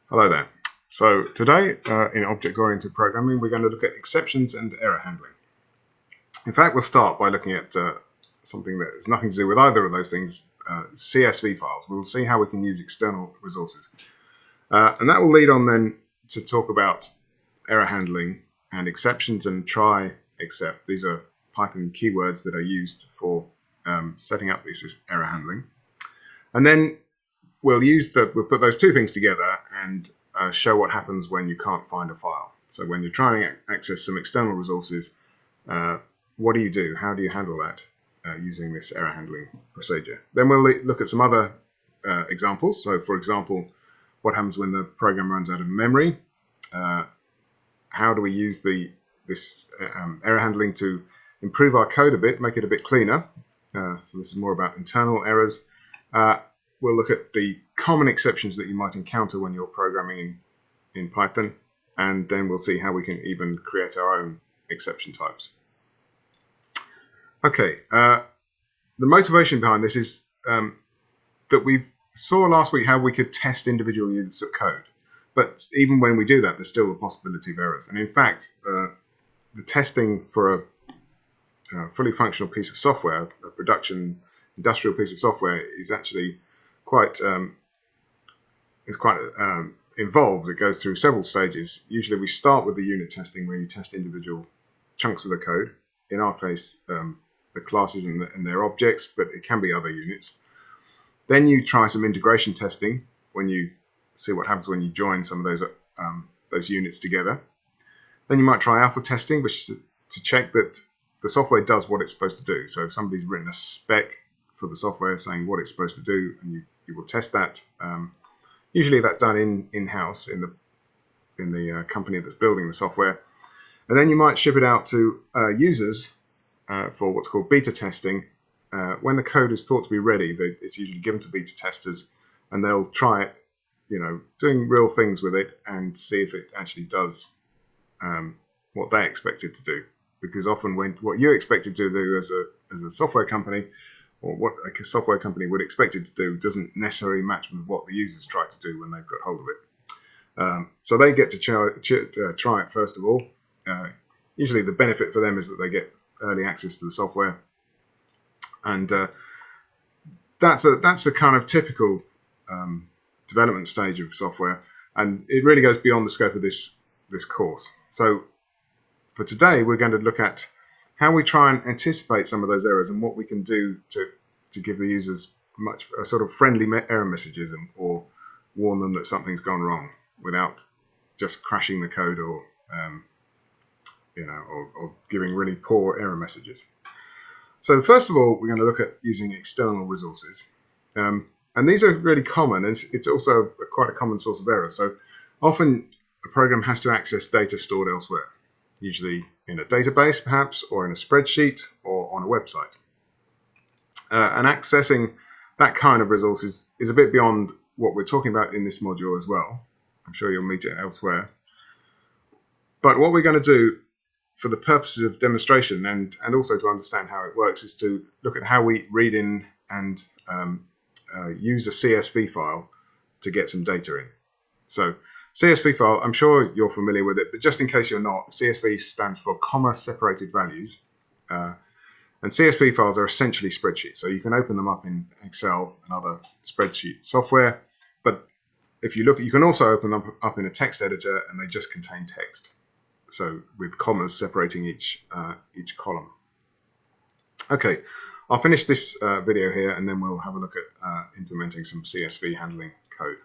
Hello there. So today in object-oriented programming we're going to look at exceptions and error handling. In fact, we'll start by looking at something that has nothing to do with either of those things, CSV files. We'll see how we can use external resources. And that will lead on then to talk about error handling and exceptions and try except. These are Python keywords that are used for setting up this error handling. And then we'll put those two things together and show what happens when you can't find a file. So when you're trying to access some external resources, what do you do? How do you handle that using this error handling procedure? Then we'll look at some other examples. So for example, what happens when the program runs out of memory? How do we use this error handling to improve our code a bit, make it a bit cleaner? So this is more about internal errors. We'll look at the common exceptions that you might encounter when you're programming in Python, and then we'll see how we can even create our own exception types. Okay, the motivation behind this is that we saw last week how we could test individual units of code, but even when we do that, there's still a possibility of errors. And in fact, the testing for a fully functional piece of software, a production industrial piece of software, is actually quite involved. It goes through several stages. Usually we start with the unit testing where you test individual chunks of the code. In our case, the classes and their objects, but it can be other units. Then you try some integration testing when you see what happens when you join some of those units together. Then you might try alpha testing, which is to check that the software does what it's supposed to do. So if somebody's written a spec for the software saying what it's supposed to do, and you will test that. Usually that's done in-house in the company that's building the software. And then you might ship it out to users for what's called beta testing. When the code is thought to be ready, it's usually given to beta testers, and they'll try it, doing real things with it and see if it actually does what they expect it to do. Because often what you expect it to do as a software company, or what a software company would expect it to do, doesn't necessarily match with what the users try to do when they've got hold of it. So they get to try it first of all. Usually the benefit for them is that they get early access to the software. And that's a kind of typical development stage of software. And it really goes beyond the scope of this course. So for today, we're going to look at how we try and anticipate some of those errors and what we can do to give the users a sort of friendly error messages or warn them that something's gone wrong without just crashing the code or giving really poor error messages. So first of all, we're going to look at using external resources. And these are really common, and it's also quite a common source of error. So often a program has to access data stored elsewhere, usually in a database perhaps, or in a spreadsheet, or on a website. And accessing that kind of resource is a bit beyond what we're talking about in this module as well. I'm sure you'll meet it elsewhere. But what we're going to do for the purposes of demonstration and also to understand how it works is to look at how we read in and use a CSV file to get some data in. So CSV file, I'm sure you're familiar with it, but just in case you're not, CSV stands for comma separated values. And CSV files are essentially spreadsheets. So you can open them up in Excel and other spreadsheet software. But if you look, you can also open them up in a text editor, and they just contain text. So with commas separating each column. Okay, I'll finish this video here, and then we'll have a look at implementing some CSV handling code.